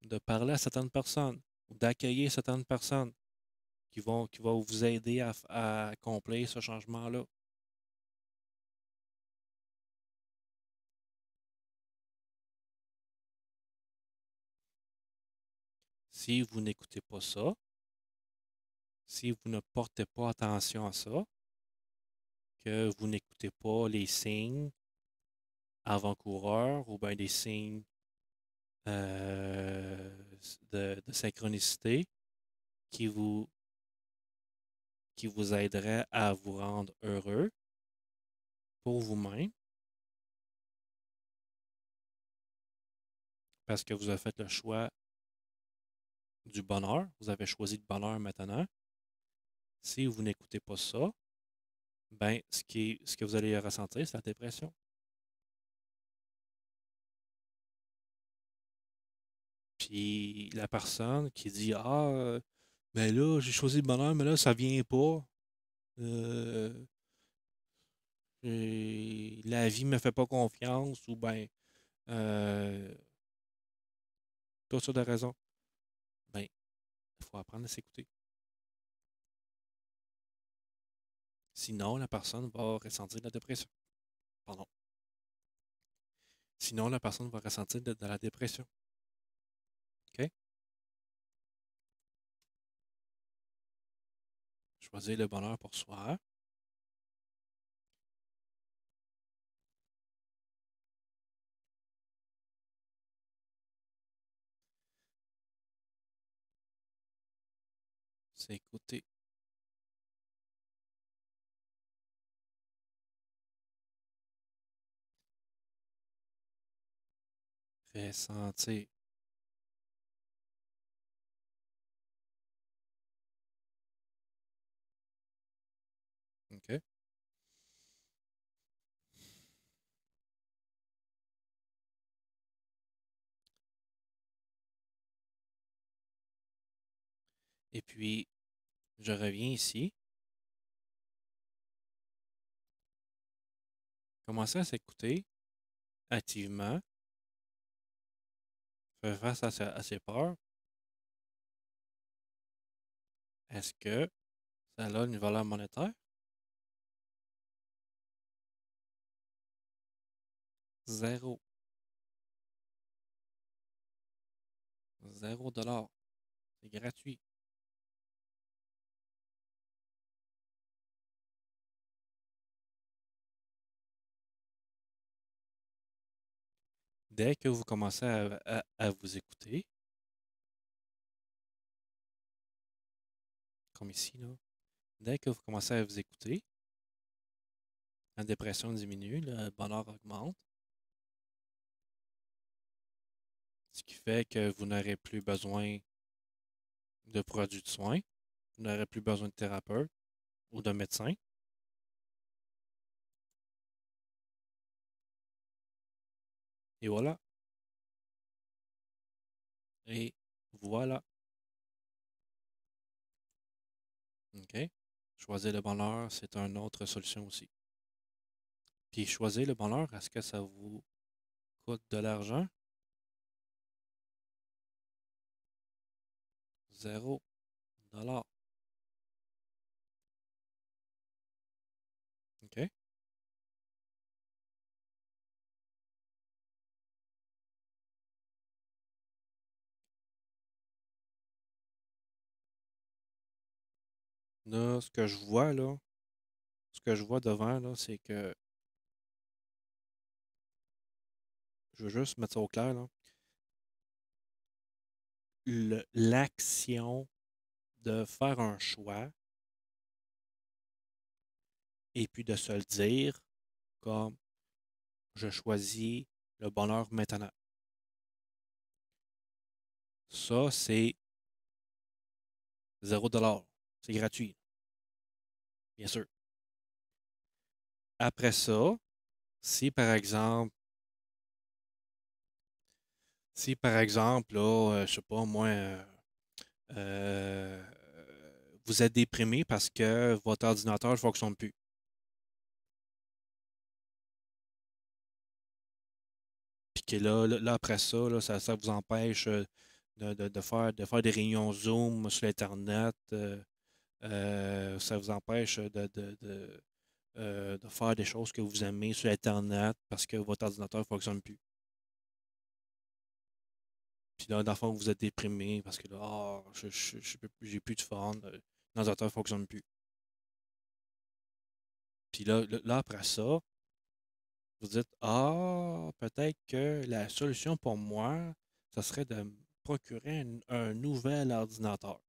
de parler à certaines personnes, d'accueillir certaines personnes qui vont vous aider à accomplir ce changement-là. Si vous n'écoutez pas ça, si vous ne portez pas attention à ça, que vous n'écoutez pas les signes avant-coureurs ou bien des signes de synchronicité qui vous, qui vous aideraient à vous rendre heureux pour vous-même parce que vous avez fait le choix du bonheur, vous avez choisi le bonheur maintenant. Si vous n'écoutez pas ça, ben, ce que vous allez ressentir, c'est la dépression. Puis la personne qui dit ah, ben là, j'ai choisi le bonheur, mais là, ça vient pas. Euh, la vie me fait pas confiance, ou ben, euh, tout ça de raison. Ben, il faut apprendre à s'écouter. Sinon, la personne va ressentir de la dépression. Pardon. Sinon, la personne va ressentir de la dépression. OK? Choisir le bonheur pour soi. C'est écouter. Ressentir. OK? Et puis, je reviens ici. Commencer à s'écouter activement. Faire face à ses peurs. Est-ce que ça a une valeur monétaire? Zéro. 0 $. C'est gratuit. Dès que vous commencez à vous écouter, comme ici, là, dès que vous commencez à vous écouter, la dépression diminue, le bonheur augmente, ce qui fait que vous n'aurez plus besoin de produits de soins, vous n'aurez plus besoin de thérapeute ou de médecin. Et voilà. Et voilà. OK? Choisir le bonheur, c'est une autre solution aussi. Puis choisir le bonheur, est-ce que ça vous coûte de l'argent? 0 $. OK? Là, ce que je vois, là, ce que je vois devant, là, c'est que je veux juste mettre ça au clair, là. l'action de faire un choix et puis de se le dire comme je choisis le bonheur maintenant. Ça, c'est 0 $. C'est gratuit, bien sûr. Après ça, si par exemple, là, je sais pas moi, euh, vous êtes déprimé parce que votre ordinateur ne fonctionne plus. Puis que là, après ça, là, ça vous empêche de faire des réunions Zoom sur Internet. Ça vous empêche de faire des choses que vous aimez sur Internet parce que votre ordinateur ne fonctionne plus. Puis là, dans le fond, vous êtes déprimé parce que là, ah, j'ai plus de fun, l'ordinateur ne fonctionne plus. Puis là, après ça, vous dites, ah, peut-être que la solution pour moi, ça serait de me procurer un nouvel ordinateur.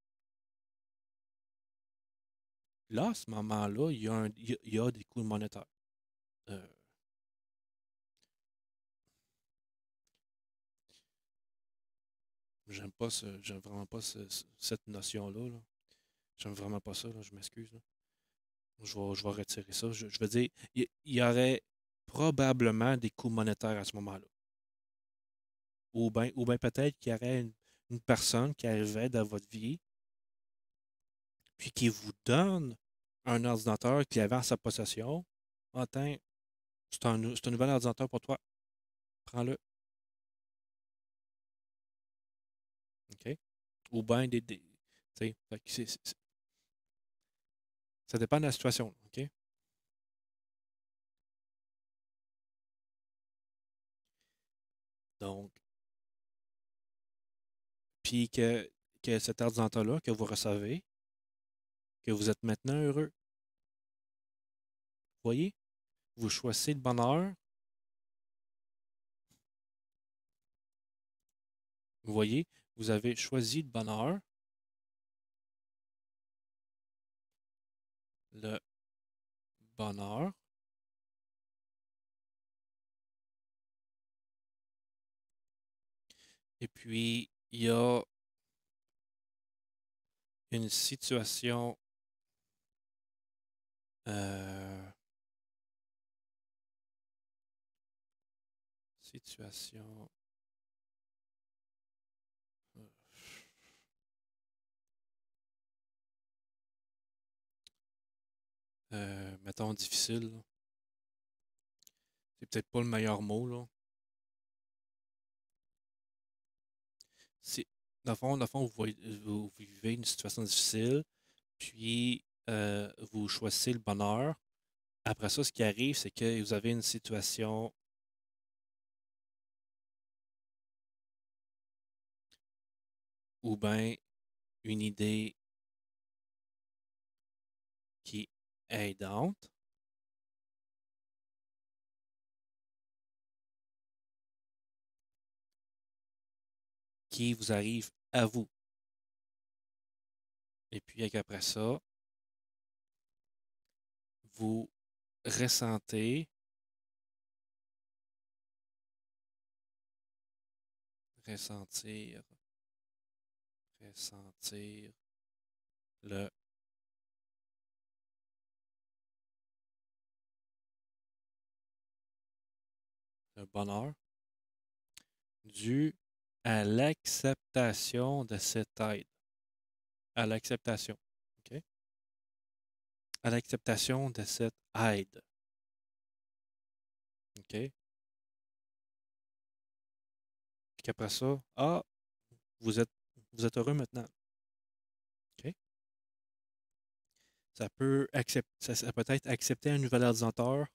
Là, à ce moment-là, il y a des coûts monétaires. Euh, j'aime vraiment pas cette notion-là. Là. J'aime vraiment pas ça, là, je m'excuse. Là. Je vais retirer ça. Je veux dire, il y aurait probablement des coûts monétaires à ce moment-là. Ou bien peut-être qu'il y aurait une personne qui arriverait dans votre vie, puis qui vous donne un ordinateur qu'il avait en sa possession. Attends, c'est un nouvel ordinateur pour toi. Prends-le. OK? Ou bien tu sais, fait que ça dépend de la situation. OK? Donc, puis que cet ordinateur-là que vous recevez, que vous êtes maintenant heureux. Vous voyez? Vous choisissez le bonheur. Vous voyez? Vous avez choisi le bonheur, le bonheur, et puis il y a une euh, situation, euh, mettons difficile. Là. C'est peut-être pas le meilleur mot, là. C'est, dans le fond, vous vivez une situation difficile, puis vous choisissez le bonheur. Après ça, ce qui arrive, c'est que vous avez une situation ou bien une idée qui est aidante, qui vous arrive à vous. Et puis, après ça, vous ressentez, ressentir, ressentir le, le bonheur dû à l'acceptation de cette aide. À l'acceptation. OK? À l'acceptation de cette aide. OK? Puis qu'après ça, ah, vous êtes, vous êtes heureux maintenant. OK? Ça peut être accepter un nouvel ordinateur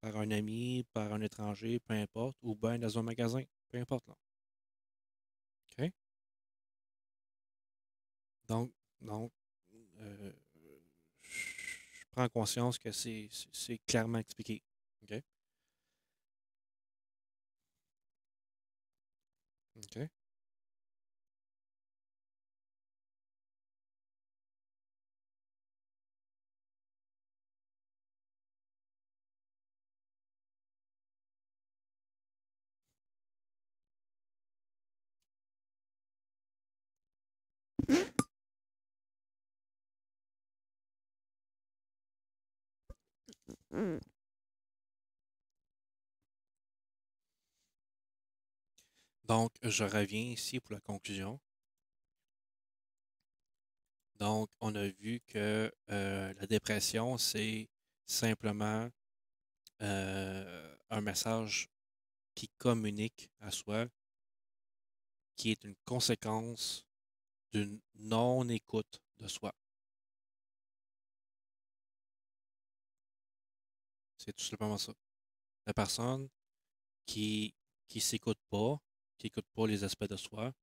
par un ami, par un étranger, peu importe, ou bien dans un magasin, peu importe. Là. OK? Donc, donc euh, je prends conscience que c'est clairement expliqué. OK? OK? Donc, je reviens ici pour la conclusion. Donc, on a vu que la dépression, c'est simplement un message qui communique à soi, qui est une conséquence d'une non-écoute de soi. C'est tout simplement ça. La personne qui s'écoute pas, qui écoute pas les aspects de soi,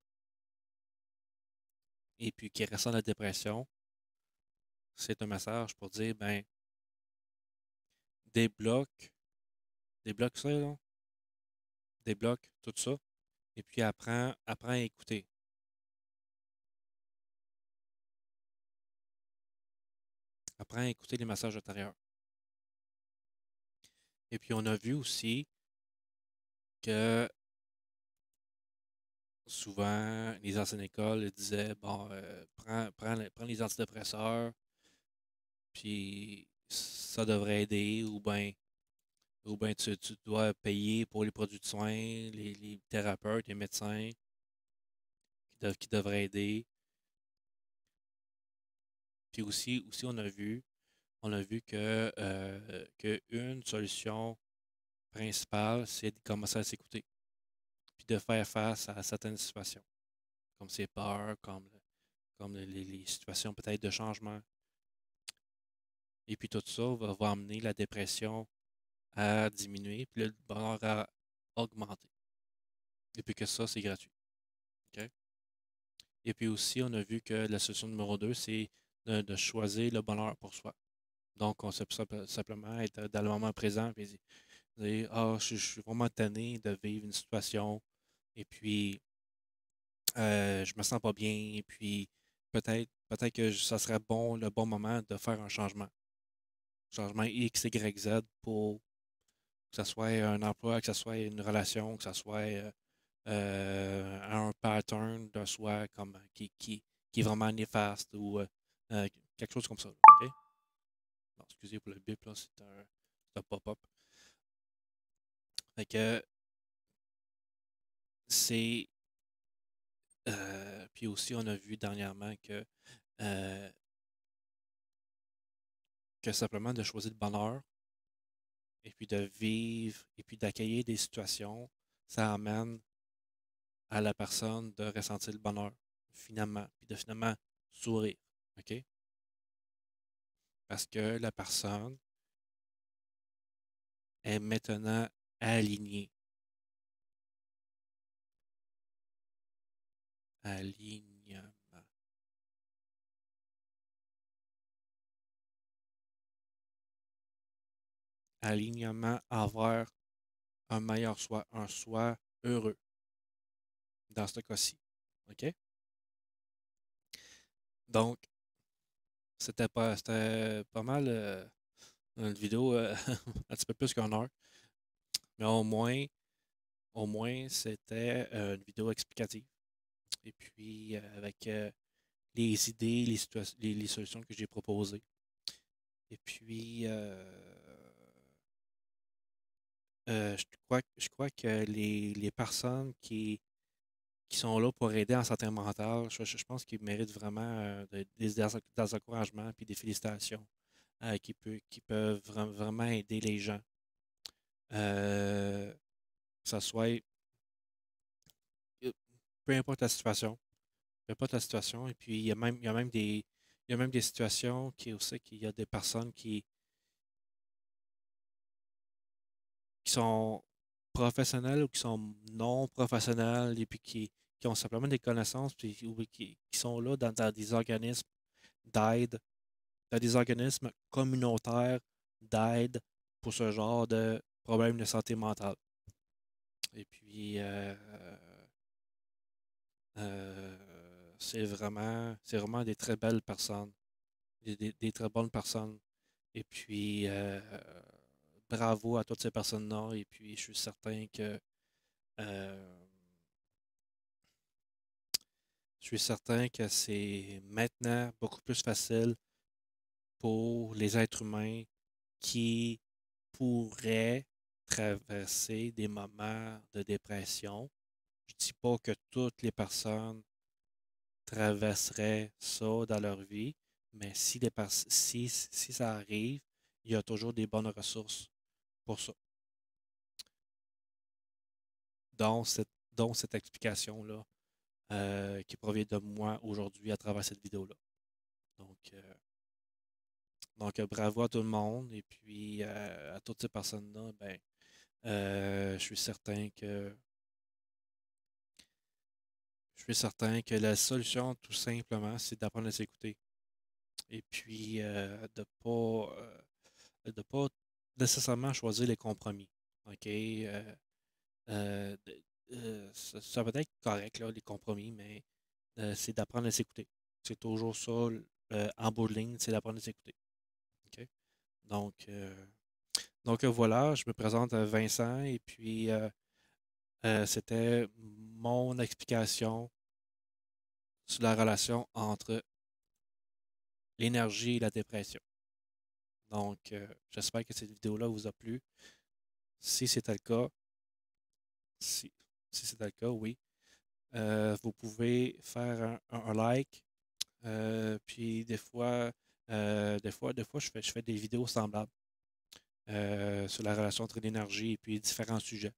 et puis qui ressent la dépression, c'est un message pour dire, ben, débloque, débloque ça, là, débloque tout ça, et puis apprends à écouter. Apprends à écouter les messages intérieurs. Et puis on a vu aussi que souvent, les anciennes écoles disaient, bon, prends les antidépresseurs, puis ça devrait aider, ou ben tu dois payer pour les produits de soins, les thérapeutes, les médecins qui devraient aider. Puis aussi on a vu que une solution principale, c'est de commencer à s'écouter, puis de faire face à certaines situations, comme ces peurs, comme les situations peut-être de changement. Et puis tout ça va amener la dépression à diminuer, puis le bonheur à augmenter. Et puis que ça, c'est gratuit. OK? Et puis aussi, on a vu que la solution numéro 2, c'est de choisir le bonheur pour soi. Donc, on sait simplement être dans le moment présent et dire, ah, je suis vraiment tanné de vivre une situation et puis je me sens pas bien et puis peut-être que ça serait bon, le bon moment de faire un changement. Changement X, Y, Z pour que ce soit un emploi, que ce soit une relation, que ce soit un pattern de soi comme, qui est vraiment néfaste ou quelque chose comme ça. OK? Bon, excusez pour le bip, là, c'est un pop-up. Fait que c'est. Puis aussi, on a vu dernièrement euh, que simplement de choisir le bonheur et puis de vivre et puis d'accueillir des situations, ça amène à la personne de ressentir le bonheur finalement, puis de finalement sourire. OK? Parce que la personne est maintenant alignée. Alignement. Alignement envers un meilleur soi, un soi heureux dans ce cas-ci. OK? Donc, c'était pas mal une vidéo un petit peu plus qu'une heure, mais au moins c'était une vidéo explicative. Et puis, avec les idées, les solutions que j'ai proposées. Et puis, je crois que les personnes qui sont là pour aider en santé mentale, je pense qu'ils méritent vraiment des encouragements puis des félicitations qui peuvent vraiment aider les gens. Que ça soit, euh, peu importe la situation, peu importe la situation. Et puis, il y a même des situations qui aussi qu'il y a des personnes qui sont professionnels ou qui sont non professionnels et puis qui ont simplement des connaissances puis, ou qui sont là dans des organismes d'aide, dans des organismes communautaires d'aide pour ce genre de problèmes de santé mentale. Et puis, c'est vraiment des très belles personnes, des très bonnes personnes. Et puis, bravo à toutes ces personnes-là. Et puis, euh, je suis certain que c'est maintenant beaucoup plus facile pour les êtres humains qui pourrait traverser des moments de dépression. Je dis pas que toutes les personnes traverseraient ça dans leur vie, mais si ça arrive, il y a toujours des bonnes ressources pour ça. Dont cette explication-là qui provient de moi aujourd'hui à travers cette vidéo-là. Donc, euh, donc, bravo à tout le monde et puis à toutes ces personnes-là, ben, je suis certain que la solution, tout simplement, c'est d'apprendre à s'écouter. Et puis de pas nécessairement choisir les compromis. OK? Ça peut être correct, là, les compromis, mais c'est d'apprendre à s'écouter. C'est toujours ça, en bout de ligne, c'est d'apprendre à s'écouter. OK? Donc, euh, voilà, je me présente à Vincent et puis c'était mon explication sur la relation entre l'énergie et la dépression. Donc, j'espère que cette vidéo-là vous a plu. Si c'était le cas, si, si c'était le cas, oui, vous pouvez faire un like. Puis des fois, je fais des vidéos semblables sur la relation entre l'énergie et puis différents sujets.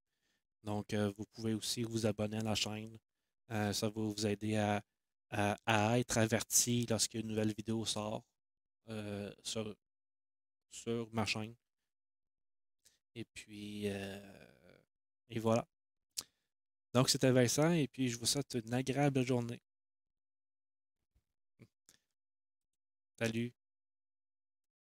Donc, vous pouvez aussi vous abonner à la chaîne. Ça va vous aider à être averti lorsqu'une nouvelle vidéo sort euh, sur, sur ma chaîne. Et puis, et voilà. Donc, c'était Vincent et puis je vous souhaite une agréable journée. Salut!